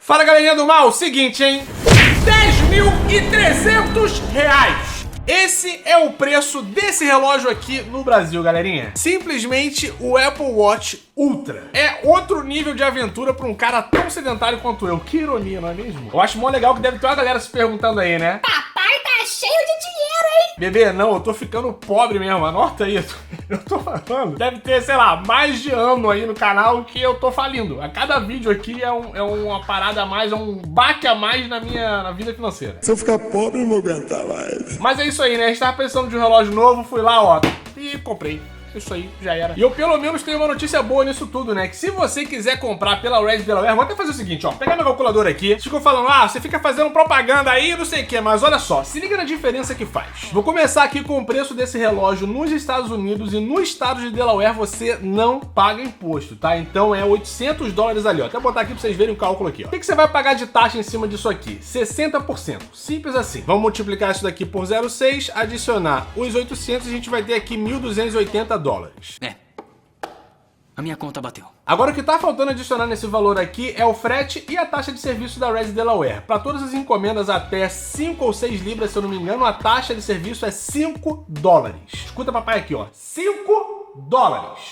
Fala, galerinha do mal, seguinte, hein? R$10.300. Esse é o preço desse relógio aqui no Brasil, galerinha. Simplesmente o Apple Watch Ultra. É outro nível de aventura para um cara tão sedentário quanto eu. Que ironia, não é mesmo? Eu acho mó legal que deve ter uma galera se perguntando aí, né? Papai tá cheio de dinheiro, hein? Bebê, não, eu tô ficando pobre mesmo. Anota aí. Eu tô falando. Deve ter, sei lá, mais de ano aí no canal que eu tô falindo. A cada vídeo aqui é uma parada a mais, é um baque a mais na minha vida financeira. Se eu ficar pobre, eu não vou aguentar mais. Mas é isso aí, né? A gente tava precisando de um relógio novo, fui lá, ó, e comprei. Isso aí, já era. E eu pelo menos tenho uma notícia boa nisso tudo, né? Que se você quiser comprar pela Red Delaware, vou até fazer o seguinte, ó. Pegar meu calculador aqui. Vocês ficam falando, você fica fazendo propaganda aí, não sei o que. Mas olha só, se liga na diferença que faz. Vou começar aqui com o preço desse relógio nos Estados Unidos e no estado de Delaware você não paga imposto, tá? Então é $800 ali, ó. Até botar aqui pra vocês verem o cálculo aqui, ó. O que você vai pagar de taxa em cima disso aqui? 60%. Simples assim. Vamos multiplicar isso daqui por 0,6, adicionar os 800 e a gente vai ter aqui $1.280. É, a minha conta bateu. Agora o que tá faltando adicionar nesse valor aqui é o frete e a taxa de serviço da Red Delaware. Para todas as encomendas até 5 ou 6 libras, se eu não me engano, a taxa de serviço é $5. Escuta papai aqui, ó. $5.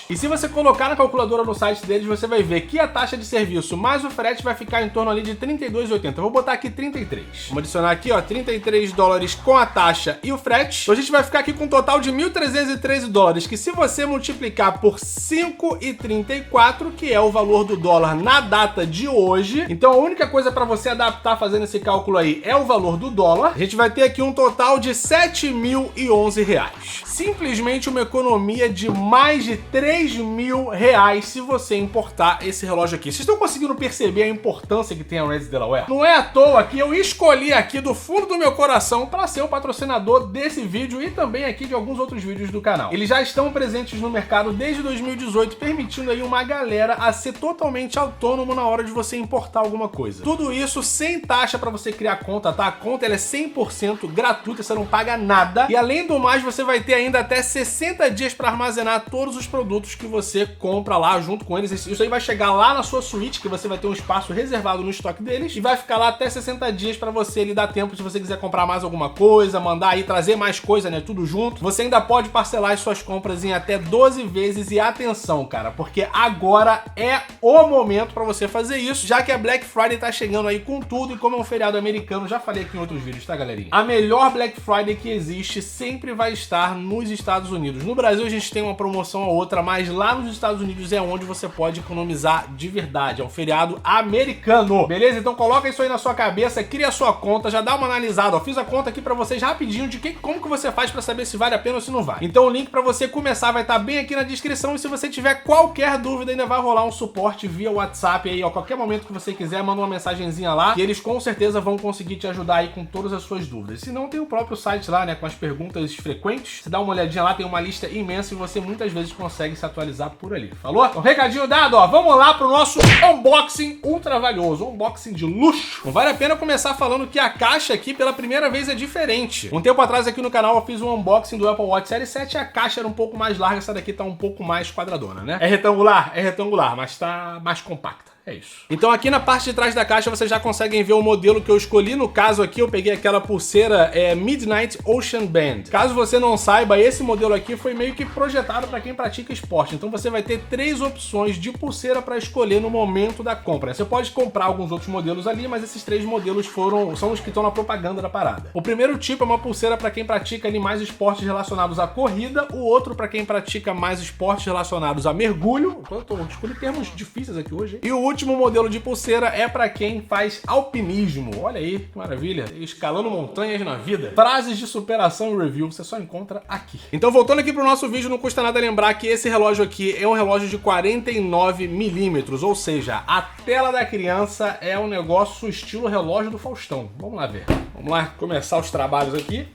E se você colocar na calculadora no site deles, você vai ver que a taxa de serviço mais o frete vai ficar em torno ali de $32,80. Eu vou botar aqui 33. Vamos adicionar aqui, ó, $33 com a taxa e o frete. Então a gente vai ficar aqui com um total de $1.313, que se você multiplicar por 5,34, que é o valor do dólar na data de hoje. Então a única coisa para você adaptar fazendo esse cálculo aí é o valor do dólar. A gente vai ter aqui um total de R$7.011. Simplesmente uma economia de mais de R$3.000 se você importar esse relógio aqui. Vocês estão conseguindo perceber a importância que tem a Red Delaware? Não é à toa que eu escolhi aqui do fundo do meu coração para ser o patrocinador desse vídeo e também aqui de alguns outros vídeos do canal. Eles já estão presentes no mercado desde 2018, permitindo aí uma galera a ser totalmente autônomo na hora de você importar alguma coisa. Tudo isso sem taxa para você criar conta, tá? A conta ela é 100% gratuita, você não paga nada. E além do mais, você vai ter ainda até 60 dias para armazenar todos os produtos que você compra lá junto com eles. Isso aí vai chegar lá na sua suíte, que você vai ter um espaço reservado no estoque deles e vai ficar lá até 60 dias para você lhe dar tempo se você quiser comprar mais alguma coisa, mandar aí, trazer mais coisa, né? Tudo junto. Você ainda pode parcelar as suas compras em até 12 vezes e atenção, cara, porque agora é o momento para você fazer isso, já que a Black Friday tá chegando aí com tudo e como é um feriado americano, já falei aqui em outros vídeos, tá, galerinha? A melhor Black Friday que existe sempre vai estar nos Estados Unidos. No Brasil a gente tem uma promoção ou outra, mas lá nos Estados Unidos é onde você pode economizar de verdade. É um feriado americano, beleza? Então coloca isso aí na sua cabeça, cria a sua conta, já dá uma analisada, ó. Fiz a conta aqui pra vocês rapidinho de como que você faz pra saber se vale a pena ou se não vai. Então o link pra você começar vai estar bem aqui na descrição e se você tiver qualquer dúvida ainda vai rolar um suporte via WhatsApp aí, ó. Qualquer momento que você quiser, manda uma mensagenzinha lá e eles com certeza vão conseguir te ajudar aí com todas as suas dúvidas. Se não, tem o próprio site lá, né, com as perguntas frequentes. Você dá uma olhadinha lá, tem uma lista imensa e você muitas vezes consegue se atualizar por ali. Falou? Então, recadinho dado, ó. Vamos lá pro nosso unboxing ultra valioso, unboxing de luxo. Não vale a pena começar falando que a caixa aqui pela primeira vez é diferente. Um tempo atrás aqui no canal eu fiz um unboxing do Apple Watch Série 7 e a caixa era um pouco mais larga, essa daqui tá um pouco mais quadradona, né? É retangular, mas tá mais compacta. É isso. Então aqui na parte de trás da caixa vocês já conseguem ver o modelo que eu escolhi. No caso aqui eu peguei aquela pulseira Midnight Ocean Band. Caso você não saiba, esse modelo aqui foi meio que projetado para quem pratica esporte. Então você vai ter 3 opções de pulseira para escolher no momento da compra. Você pode comprar alguns outros modelos ali, mas esses 3 modelos são os que estão na propaganda da parada. O primeiro tipo é uma pulseira para quem pratica ali mais esportes relacionados à corrida. O outro para quem pratica mais esportes relacionados a mergulho. Eu tô escolhendo termos difíceis aqui hoje. E o último modelo de pulseira é para quem faz alpinismo. Olha aí, que maravilha. Escalando montanhas na vida. Frases de superação e review você só encontra aqui. Então, voltando aqui pro nosso vídeo, não custa nada lembrar que esse relógio aqui é um relógio de 49mm, ou seja, a tela da criança é um negócio estilo relógio do Faustão. Vamos lá ver. Vamos lá começar os trabalhos aqui.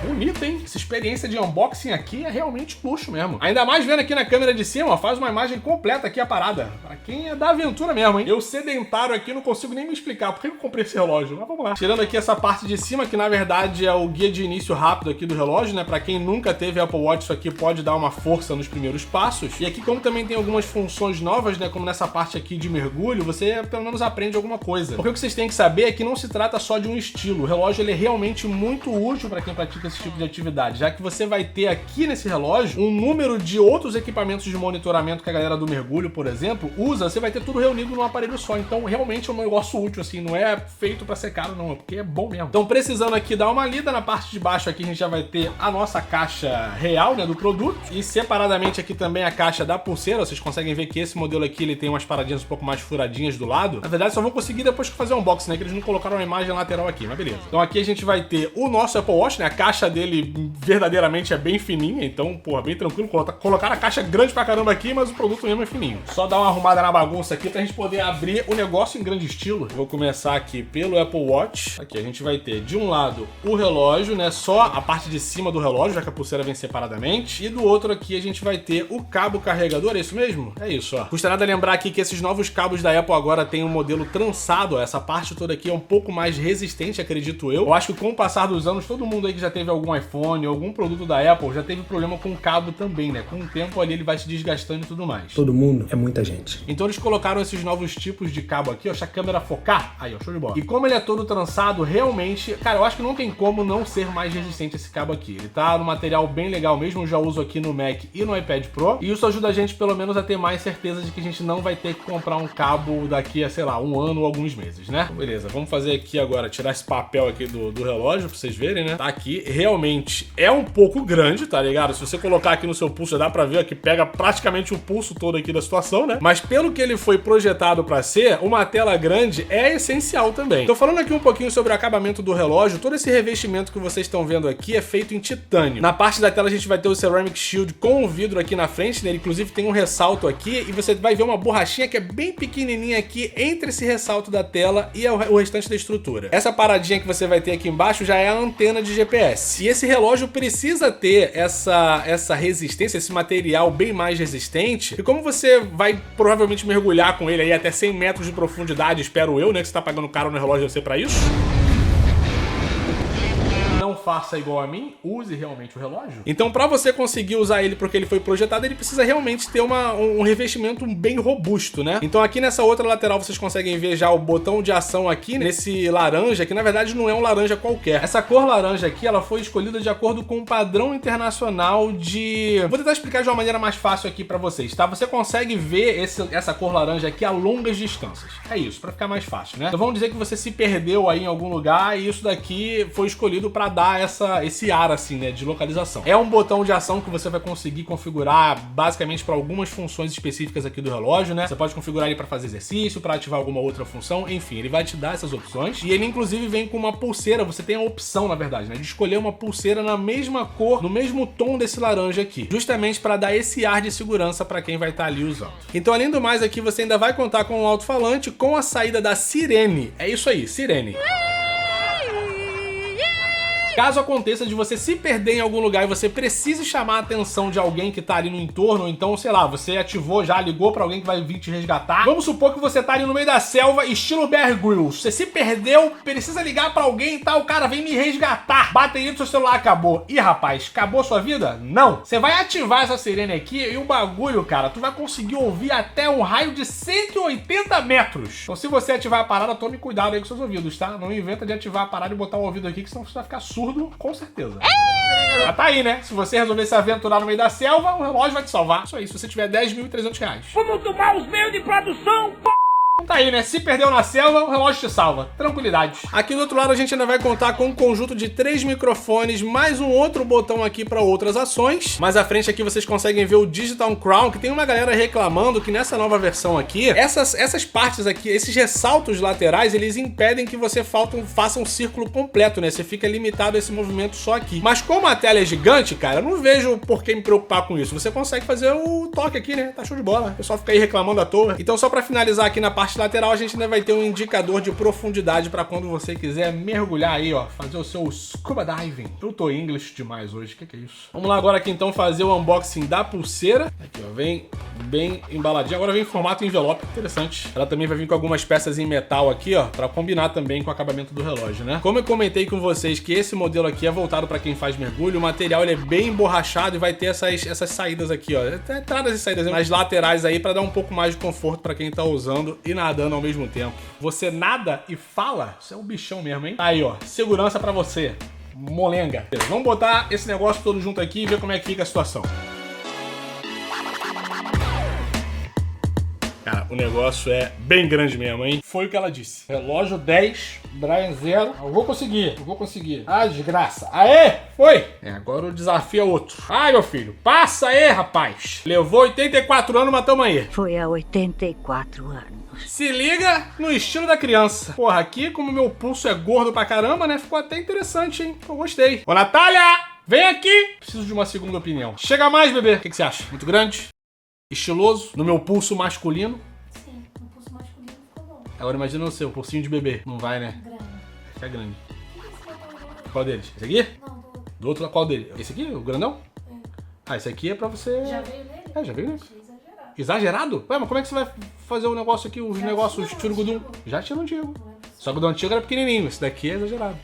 Bonito, hein? Essa experiência de unboxing aqui é realmente luxo mesmo. Ainda mais vendo aqui na câmera de cima, ó, faz uma imagem completa aqui a parada. Pra quem é da aventura mesmo, hein? Eu sedentário aqui não consigo nem me explicar por que eu comprei esse relógio. Mas vamos lá. Tirando aqui essa parte de cima, que na verdade é o guia de início rápido aqui do relógio, né? Pra quem nunca teve Apple Watch, isso aqui pode dar uma força nos primeiros passos. E aqui, como também tem algumas funções novas, né? Como nessa parte aqui de mergulho, você pelo menos aprende alguma coisa. Porque o que vocês têm que saber é que não se trata só de um estilo. O relógio, ele é realmente muito útil pra quem pratica esse tipo de atividade, já que você vai ter aqui nesse relógio um número de outros equipamentos de monitoramento que a galera do mergulho, por exemplo, usa. Você vai ter tudo reunido num aparelho só. Então, realmente é um negócio útil, assim. Não é feito pra ser caro, não. É porque é bom mesmo. Então, precisando aqui dar uma lida, na parte de baixo aqui a gente já vai ter a nossa caixa real, né, do produto. E separadamente aqui também a caixa da pulseira. Vocês conseguem ver que esse modelo aqui, ele tem umas paradinhas um pouco mais furadinhas do lado. Na verdade, só vou conseguir depois que fazer o unboxing, né, que eles não colocaram uma imagem lateral aqui, mas beleza. Então aqui a gente vai ter o nosso Apple Watch, né, a caixa dele verdadeiramente é bem fininha, então, porra, bem tranquilo. Colocaram a caixa grande pra caramba aqui, mas o produto mesmo é fininho. Só dar uma arrumada na bagunça aqui pra gente poder abrir o negócio em grande estilo. Vou começar aqui pelo Apple Watch. Aqui a gente vai ter, de um lado, o relógio, né, só a parte de cima do relógio, já que a pulseira vem separadamente. E do outro aqui a gente vai ter o cabo carregador, é isso mesmo? É isso, ó. Custa nada lembrar aqui que esses novos cabos da Apple agora tem um modelo trançado, ó. Essa parte toda aqui é um pouco mais resistente, acredito eu. Eu acho que com o passar dos anos, todo mundo aí que já teve algum iPhone, algum produto da Apple, já teve problema com o cabo também, né? Com o tempo ali ele vai se desgastando e tudo mais. Todo mundo é muita gente. Então eles colocaram esses novos tipos de cabo aqui, ó. Deixa a câmera focar. Aí, ó, show de bola. E como ele é todo trançado, realmente, cara, eu acho que não tem como não ser mais resistente esse cabo aqui. Ele tá no material bem legal mesmo, eu já uso aqui no Mac e no iPad Pro. E isso ajuda a gente, pelo menos, a ter mais certeza de que a gente não vai ter que comprar um cabo daqui a, sei lá, um ano ou alguns meses, né? Beleza, vamos fazer aqui agora, tirar esse papel aqui do relógio pra vocês verem, né? Tá aqui, realmente é um pouco grande, tá ligado? Se você colocar aqui no seu pulso, já dá pra ver que pega praticamente o pulso todo aqui da situação, né? Mas pelo que ele foi projetado pra ser, uma tela grande é essencial também. Tô falando aqui um pouquinho sobre o acabamento do relógio. Todo esse revestimento que vocês estão vendo aqui é feito em titânio. Na parte da tela a gente vai ter o Ceramic Shield com o vidro aqui na frente, né? Ele inclusive tem um ressalto aqui e você vai ver uma borrachinha que é bem pequenininha aqui entre esse ressalto da tela e o restante da estrutura. Essa paradinha que você vai ter aqui embaixo já é a antena de GPS. E esse relógio precisa ter essa resistência, esse material bem mais resistente. E como você vai provavelmente mergulhar com ele aí até 100 metros de profundidade, espero eu, né? Que você tá pagando caro no relógio deve ser pra isso. Não faça igual a mim, use realmente o relógio. Então, para você conseguir usar ele porque ele foi projetado, ele precisa realmente ter um revestimento bem robusto, né? Então, aqui nessa outra lateral, vocês conseguem ver já o botão de ação aqui, nesse laranja, que na verdade não é um laranja qualquer. Essa cor laranja aqui, ela foi escolhida de acordo com um padrão internacional de... Vou tentar explicar de uma maneira mais fácil aqui para vocês, tá? Você consegue ver essa cor laranja aqui a longas distâncias. É isso, para ficar mais fácil, né? Então, vamos dizer que você se perdeu aí em algum lugar e isso daqui foi escolhido para dar esse ar assim, né, de localização. É um botão de ação que você vai conseguir configurar basicamente para algumas funções específicas aqui do relógio, né? Você pode configurar ele para fazer exercício, para ativar alguma outra função, enfim, ele vai te dar essas opções. E ele inclusive vem com uma pulseira, você tem a opção, na verdade, né, de escolher uma pulseira na mesma cor, no mesmo tom desse laranja aqui, justamente para dar esse ar de segurança para quem vai estar ali usando. Então, além do mais, aqui você ainda vai contar com um alto-falante com a saída da sirene. É isso aí, sirene. Caso aconteça de você se perder em algum lugar e você precise chamar a atenção de alguém que tá ali no entorno, ou então, sei lá, você ativou já, ligou pra alguém que vai vir te resgatar. Vamos supor que você tá ali no meio da selva, estilo Bear Grylls. Você se perdeu, precisa ligar pra alguém e tal, o cara vem me resgatar. Bateria do seu celular acabou. Ih, rapaz, acabou sua vida? Não. Você vai ativar essa sirene aqui e o bagulho, cara, tu vai conseguir ouvir até um raio de 180 metros. Então, se você ativar a parada, tome cuidado aí com seus ouvidos, tá? Não inventa de ativar a parada e botar o ouvido aqui, que senão você vai ficar surdo. Com certeza. Mas tá aí, né? Se você resolver se aventurar no meio da selva, o relógio vai te salvar. Isso aí, se você tiver R$10.300. Vamos tomar os meios de produção, Tá aí, né? Se perdeu na selva, o relógio te salva. Tranquilidade. Aqui do outro lado a gente ainda vai contar com um conjunto de 3 microfones, mais um outro botão aqui para outras ações. Mais à frente aqui vocês conseguem ver o Digital Crown, que tem uma galera reclamando que nessa nova versão aqui, essas partes aqui, esses ressaltos laterais, eles impedem que você faça um círculo completo, né? Você fica limitado a esse movimento só aqui. Mas como a tela é gigante, cara, eu não vejo por que me preocupar com isso. Você consegue fazer o toque aqui, né? Tá show de bola. O pessoal fica aí reclamando à toa. Então, só para finalizar aqui na parte parte lateral a gente ainda vai ter um indicador de profundidade para quando você quiser mergulhar aí, ó, fazer o seu scuba diving. Eu tô English demais hoje, o que é isso? Vamos lá agora aqui então fazer o unboxing da pulseira. Aqui, ó, vem bem embaladinha. Agora vem em formato envelope, interessante. Ela também vai vir com algumas peças em metal aqui, ó, para combinar também com o acabamento do relógio, né? Como eu comentei com vocês que esse modelo aqui é voltado para quem faz mergulho, o material ele é bem emborrachado e vai ter essas saídas aqui, ó, entradas e saídas nas laterais aí para dar um pouco mais de conforto para quem tá usando e nadando ao mesmo tempo. Você nada e fala? Isso é um bichão mesmo, hein? Aí, ó, segurança para você. Molenga. Vamos botar esse negócio todo junto aqui e ver como é que fica a situação. Cara, o negócio é bem grande mesmo, hein? Foi o que ela disse. Relógio 10, Brian 0. Eu vou conseguir. Ah, desgraça. Aê, foi! Agora o desafio é outro. Ai, meu filho, passa aí, rapaz. Levou 84 anos, mas tamo aí. Foi há 84 anos. Se liga no estilo da criança. Porra, aqui como meu pulso é gordo pra caramba, né? Ficou até interessante, hein? Eu gostei. Ô, Natália, vem aqui. Preciso de uma segunda opinião. Chega mais, bebê. O que você acha? Muito grande? Estiloso? No meu pulso masculino? Sim, no pulso masculino ficou bom. Agora imagina o seu, pulsinho de bebê. Não vai, né? Grande. Fica grande. O que esse botão agora? Qual deles? Esse aqui? Não, do outro. Do outro, qual dele? Esse aqui, o grandão? Ah, esse aqui é pra você... Já veio nele? Já veio nele. Achei exagerado. Exagerado? Ué, mas como é que você vai fazer o negócio aqui, os negócios tinha no tchurugudum? antigo. Já tinha no antigo. Não é possível. Só que o do antigo era pequenininho, esse daqui é exagerado.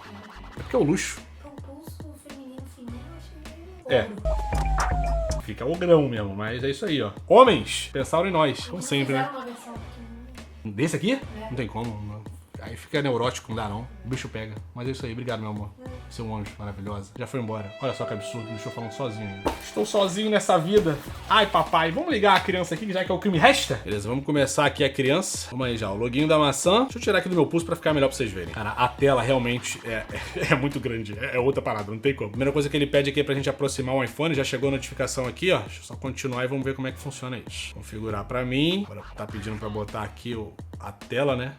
É porque é o luxo. O pulso feminino fininho eu achei meio... É. Fica o grão mesmo, mas é isso aí, ó. Homens, pensaram em nós, como sempre, né? Fizeram uma versão pequenininha. Desse aqui? Não tem como. Não. Aí fica neurótico, não dá não. O bicho pega. Mas é isso aí, obrigado, meu amor. Seu anjo maravilhosa. Já foi embora. Olha só que absurdo, me deixou falando sozinho. Estou sozinho nessa vida. Ai, papai, vamos ligar a criança aqui, já que é o que me resta? Beleza, vamos começar aqui a criança. Vamos aí já, o loginho da maçã. Deixa eu tirar aqui do meu pulso pra ficar melhor pra vocês verem. Cara, a tela realmente é muito grande. É outra parada, não tem como. Primeira coisa que ele pede aqui é pra gente aproximar o iPhone. Já chegou a notificação aqui, ó. Deixa eu só continuar e vamos ver como é que funciona isso. Configurar pra mim. Agora tá pedindo pra botar aqui a tela, né?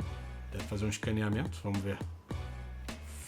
Deve fazer um escaneamento, vamos ver.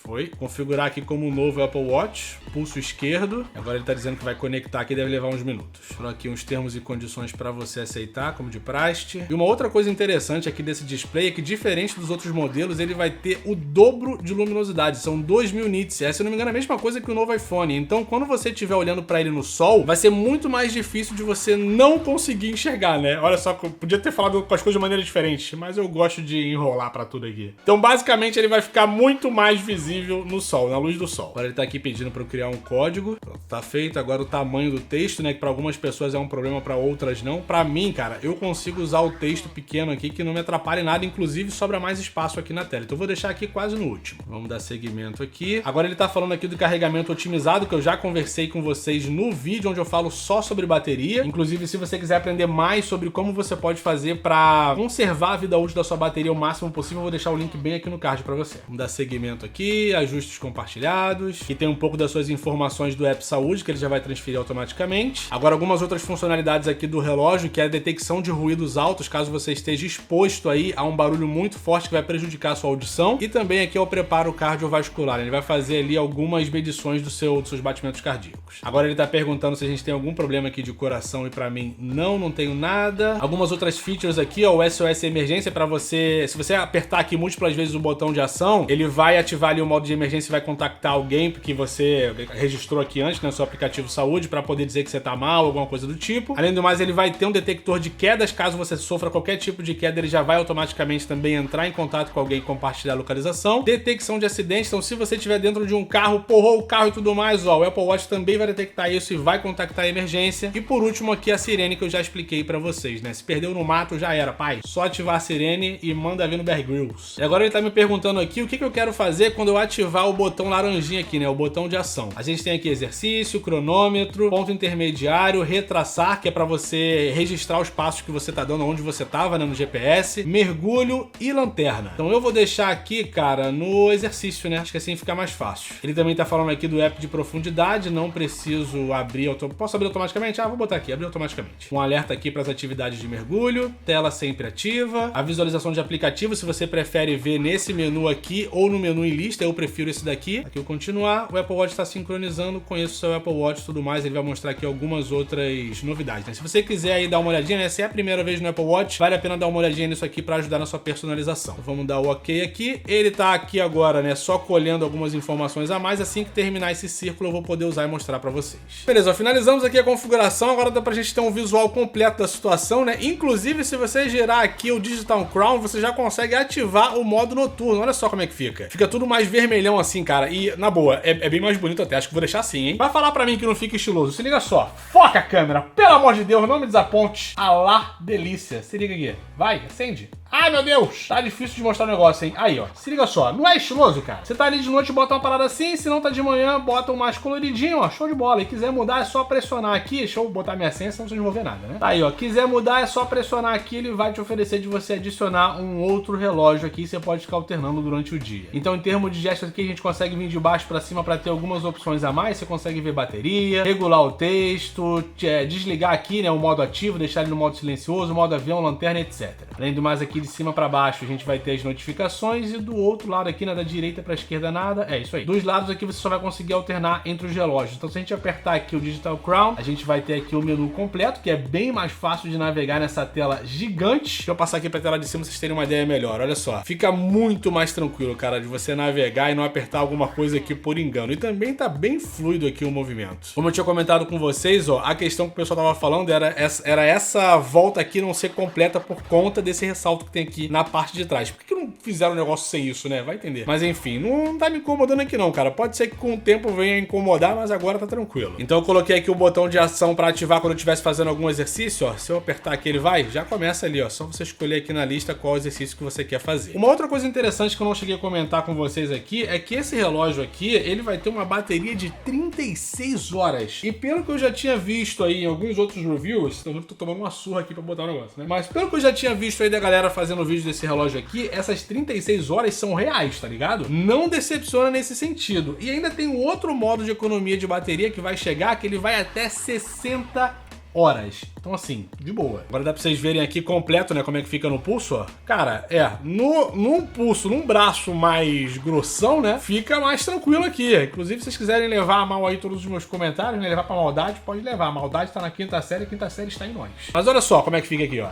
Foi. Configurar aqui como um novo Apple Watch, pulso esquerdo. Agora ele tá dizendo que vai conectar aqui, deve levar uns minutos. Por aqui uns termos e condições para você aceitar, como de praxe. E uma outra coisa interessante aqui desse display é que, diferente dos outros modelos, ele vai ter o dobro de luminosidade. São 2000 nits. Se eu não me engano, é a mesma coisa que o novo iPhone. Então, quando você estiver olhando para ele no sol, vai ser muito mais difícil de você não conseguir enxergar, né? Olha só, eu podia ter falado com as coisas de maneira diferente, mas eu gosto de enrolar para tudo aqui. Então, basicamente, ele vai ficar muito mais visível no sol, na luz do sol. Agora ele tá aqui pedindo para eu criar um código. Pronto, tá feito. Agora o tamanho do texto, né, que para algumas pessoas é um problema, para outras não. Para mim, cara, eu consigo usar o texto pequeno aqui que não me atrapalha em nada, inclusive sobra mais espaço aqui na tela. Então eu vou deixar aqui quase no último. Vamos dar seguimento aqui. Agora ele tá falando aqui do carregamento otimizado, que eu já conversei com vocês no vídeo onde eu falo só sobre bateria. Inclusive, se você quiser aprender mais sobre como você pode fazer para conservar a vida útil da sua bateria o máximo possível, eu vou deixar o link bem aqui no card para você. Vamos dar seguimento aqui. Ajustes compartilhados, que tem um pouco das suas informações do app Saúde, que ele já vai transferir automaticamente. Agora, algumas outras funcionalidades aqui do relógio, que é a detecção de ruídos altos, caso você esteja exposto aí a um barulho muito forte que vai prejudicar a sua audição. E também aqui é o preparo cardiovascular, ele vai fazer ali algumas medições dos seus batimentos cardíacos. Agora ele tá perguntando se a gente tem algum problema aqui de coração, e pra mim não tenho nada. Algumas outras features aqui, ó, o SOS emergência, para você, se você apertar aqui múltiplas vezes o botão de ação, ele vai ativar ali o modo de emergência e vai contactar alguém porque você registrou aqui antes, né, no seu aplicativo Saúde, para poder dizer que você tá mal, alguma coisa do tipo. Além do mais, ele vai ter um detector de quedas, caso você sofra qualquer tipo de queda, ele já vai automaticamente também entrar em contato com alguém e compartilhar a localização. Detecção de acidentes, então se você estiver dentro de um carro, porrou o carro e tudo mais, ó, o Apple Watch também vai detectar isso e vai contactar a emergência. E por último aqui a sirene, que eu já expliquei pra vocês, né, se perdeu no mato já era, pai. Só ativar a sirene e manda ver no Bear Grylls. E agora ele tá me perguntando aqui o que eu quero fazer quando eu ativar o botão laranjinha aqui, né, o botão de ação. A gente tem aqui exercício, cronômetro, ponto intermediário, retraçar, que é pra você registrar os passos que você tá dando, onde você tava, né, no GPS, mergulho e lanterna. Então eu vou deixar aqui, cara, no exercício, né, acho que assim fica mais fácil. Ele também tá falando aqui do app de profundidade, não preciso abrir, posso abrir automaticamente? Ah, vou botar aqui, abrir automaticamente. Um alerta aqui para as atividades de mergulho, tela sempre ativa, a visualização de aplicativo, se você prefere ver nesse menu aqui ou no menu em lista, eu eu prefiro esse daqui. Aqui eu continuar, o Apple Watch está sincronizando, conheço o seu Apple Watch e tudo mais, ele vai mostrar aqui algumas outras novidades, né? Se você quiser aí dar uma olhadinha, né? Se é a primeira vez no Apple Watch, vale a pena dar uma olhadinha nisso aqui para ajudar na sua personalização. Então, vamos dar o ok aqui. Ele tá aqui agora, né? Só colhendo algumas informações a mais. Assim que terminar esse círculo, eu vou poder usar e mostrar para vocês. Beleza, ó, finalizamos aqui a configuração. Agora dá pra gente ter um visual completo da situação, né? Inclusive, se você girar aqui o Digital Crown, você já consegue ativar o modo noturno. Olha só como é que fica. Fica tudo mais vermelhão assim, cara. E, na boa, é bem mais bonito até. Acho que vou deixar assim, hein? Vai falar pra mim que não fica estiloso. Se liga só. Foca a câmera. Pelo amor de Deus, não me desaponte. Alá, delícia. Se liga aqui. Vai, acende. Ai, meu Deus! Tá difícil de mostrar o negócio, hein? Aí, ó. Se liga só. Não é estiloso, cara? Você tá ali de noite, bota uma parada assim. Se não tá de manhã, bota um mais coloridinho, ó. Show de bola. E quiser mudar, é só pressionar aqui. Deixa eu botar minha senha, senão vocês não vão ver nada, né? Tá aí, ó. Quiser mudar, é só pressionar aqui. Ele vai te oferecer de você adicionar um outro relógio aqui. Você pode ficar alternando durante o dia. Então, em termos de gestos aqui, a gente consegue vir de baixo pra cima pra ter algumas opções a mais. Você consegue ver bateria, regular o texto, desligar aqui, né? O modo ativo, deixar ele no modo silencioso, modo avião, lanterna, etc. Além do mais, aqui de cima pra baixo, a gente vai ter as notificações e do outro lado aqui, né, da direita para a esquerda nada, é isso aí. Dos lados aqui você só vai conseguir alternar entre os relógios. Então se a gente apertar aqui o Digital Crown, a gente vai ter aqui o menu completo, que é bem mais fácil de navegar nessa tela gigante. Deixa eu passar aqui para a tela de cima, vocês terem uma ideia melhor. Olha só, fica muito mais tranquilo, cara, de você navegar e não apertar alguma coisa aqui por engano. E também tá bem fluido aqui o movimento. Como eu tinha comentado com vocês, ó, a questão que o pessoal tava falando era essa volta aqui não ser completa por conta desse ressalto que tem aqui na parte de trás. Por que não fizeram um negócio sem isso, né? Vai entender. Mas enfim, não tá me incomodando aqui não, cara. Pode ser que com o tempo venha a incomodar, mas agora tá tranquilo. Então eu coloquei aqui o botão de ação pra ativar quando eu estivesse fazendo algum exercício, ó. Se eu apertar aqui, ele vai, já começa ali, ó. Só você escolher aqui na lista qual exercício que você quer fazer. Uma outra coisa interessante que eu não cheguei a comentar com vocês aqui é que esse relógio aqui, ele vai ter uma bateria de 36 horas. E pelo que eu já tinha visto aí em alguns outros reviews, eu tô tomando uma surra aqui pra botar o negócio, né? Mas pelo que eu já tinha visto aí da galera fazendo vídeo desse relógio aqui, essas 36 horas são reais, tá ligado? Não decepciona nesse sentido. E ainda tem um outro modo de economia de bateria que vai chegar, que ele vai até 60 horas. Então assim, de boa. Agora dá pra vocês verem aqui completo, né, como é que fica no pulso, ó. Cara, num pulso, num braço mais grossão, né, fica mais tranquilo aqui. Inclusive, se vocês quiserem levar a mal aí todos os meus comentários, né, levar pra maldade, pode levar. A maldade tá na quinta série, a quinta série está em nós. Mas olha só como é que fica aqui, ó.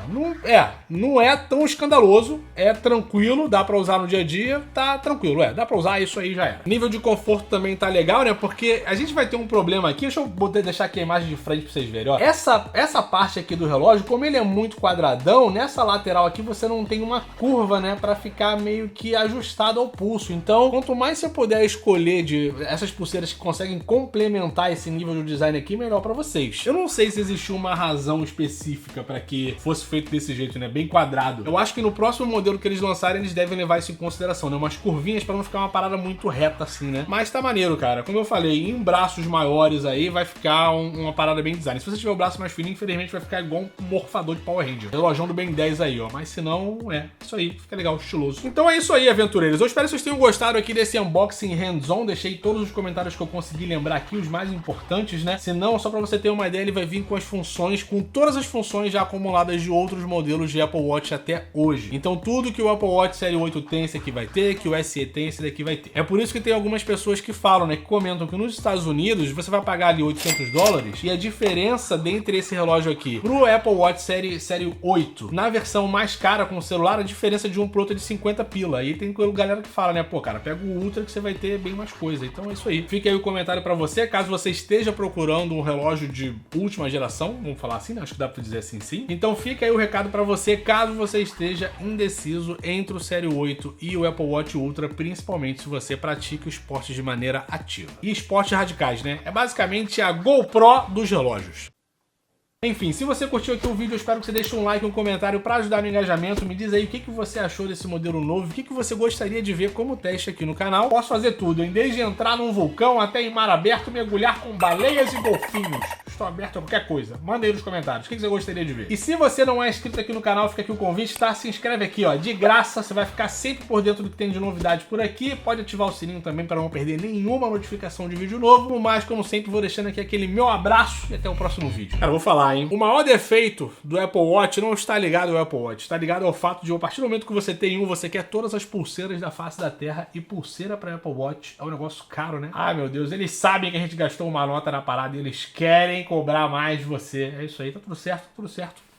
Não é tão escandaloso, é tranquilo, dá pra usar no dia a dia, tá tranquilo, dá pra usar, isso aí já é. Nível de conforto também tá legal, né, porque a gente vai ter um problema aqui, deixa eu deixar aqui a imagem de frente pra vocês verem, ó. Essa parte aqui do relógio, como ele é muito quadradão, nessa lateral aqui você não tem uma curva, né, pra ficar meio que ajustado ao pulso. Então, quanto mais você puder escolher de essas pulseiras que conseguem complementar esse nível de design aqui, melhor pra vocês. Eu não sei se existiu uma razão específica pra que fosse feito desse jeito, né, bem quadrado. Eu acho que no próximo modelo que eles lançarem, eles devem levar isso em consideração, né, umas curvinhas pra não ficar uma parada muito reta assim, né. Mas tá maneiro, cara. Como eu falei, em braços maiores aí vai ficar uma parada bem design. Se você tiver o braço mais fininho, infelizmente vai ficar igual um morfador de Power Ranger. Relógio do Ben 10 aí, ó. Mas se não, isso aí. Fica legal, estiloso. Então é isso aí, aventureiros. Eu espero que vocês tenham gostado aqui desse unboxing hands-on. Deixei todos os comentários que eu consegui lembrar aqui, os mais importantes, né? Se não, só pra você ter uma ideia, ele vai vir com as funções, com todas as funções já acumuladas de outros modelos de Apple Watch até hoje. Então tudo que o Apple Watch Série 8 tem, esse aqui vai ter, que o SE tem, esse daqui vai ter. É por isso que tem algumas pessoas que falam, né? Que comentam que nos Estados Unidos você vai pagar ali $800 e a diferença dentre esse relógio aqui pro Apple Watch série 8, na versão mais cara com o celular, a diferença de um pro outro é de 50 pila. Aí tem galera que fala, né, pô, cara, pega o Ultra que você vai ter bem mais coisa. Então é isso aí. Fica aí o comentário pra você, caso você esteja procurando um relógio de última geração, vamos falar assim, né? Acho que dá pra dizer assim, sim. Então fica aí o recado pra você, caso você esteja indeciso entre o Série 8 e o Apple Watch Ultra, principalmente se você pratica o esporte de maneira ativa. E esportes radicais, né? É basicamente a GoPro dos relógios. Enfim, se você curtiu aqui o vídeo, eu espero que você deixe um like e um comentário para ajudar no engajamento. Me diz aí o que você achou desse modelo novo, o que você gostaria de ver como teste aqui no canal. Posso fazer tudo, hein? Desde entrar num vulcão até em mar aberto, mergulhar com baleias e golfinhos. estou aberto a qualquer coisa. Manda aí nos comentários, o que você gostaria de ver. E se você não é inscrito aqui no canal, fica aqui o convite, tá? Se inscreve aqui, ó, de graça, você vai ficar sempre por dentro do que tem de novidade por aqui. Pode ativar o sininho também para não perder nenhuma notificação de vídeo novo. No mais, como sempre, vou deixando aqui aquele meu abraço e até o próximo vídeo. Cara, vou falar, hein? O maior defeito do Apple Watch não está ligado ao Apple Watch, está ligado ao fato de, a partir do momento que você tem um, você quer todas as pulseiras da face da Terra, e pulseira para Apple Watch é um negócio caro, né? Ai, meu Deus, eles sabem que a gente gastou uma nota na parada e eles querem cobrar mais de você. É isso aí, tá tudo certo, tudo certo.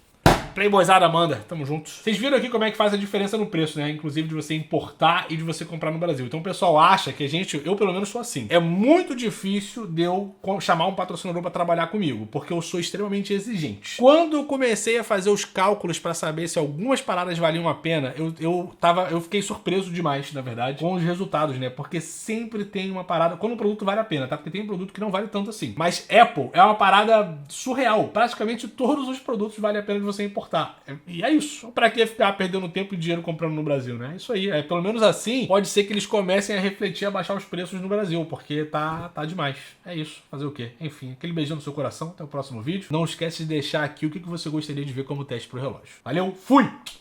Playboyzada manda, tamo juntos. Vocês viram aqui como é que faz a diferença no preço, né? Inclusive de você importar e de você comprar no Brasil. Então o pessoal acha que eu pelo menos sou assim. É muito difícil de eu chamar um patrocinador pra trabalhar comigo, porque eu sou extremamente exigente. Quando eu comecei a fazer os cálculos pra saber se algumas paradas valiam a pena, eu fiquei surpreso demais, na verdade, com os resultados, né? Porque sempre tem uma parada, quando o produto vale a pena, tá? Porque tem um produto que não vale tanto assim. Mas Apple é uma parada surreal. Praticamente todos os produtos valem a pena de você importar. E é isso. Pra que ficar perdendo tempo e dinheiro comprando no Brasil, né? É isso aí. Pelo menos assim, pode ser que eles comecem a refletir, a baixar os preços no Brasil, porque tá demais. É isso. Fazer o quê? Enfim, aquele beijão no seu coração. Até o próximo vídeo. Não esquece de deixar aqui o que você gostaria de ver como teste pro relógio. Valeu, fui!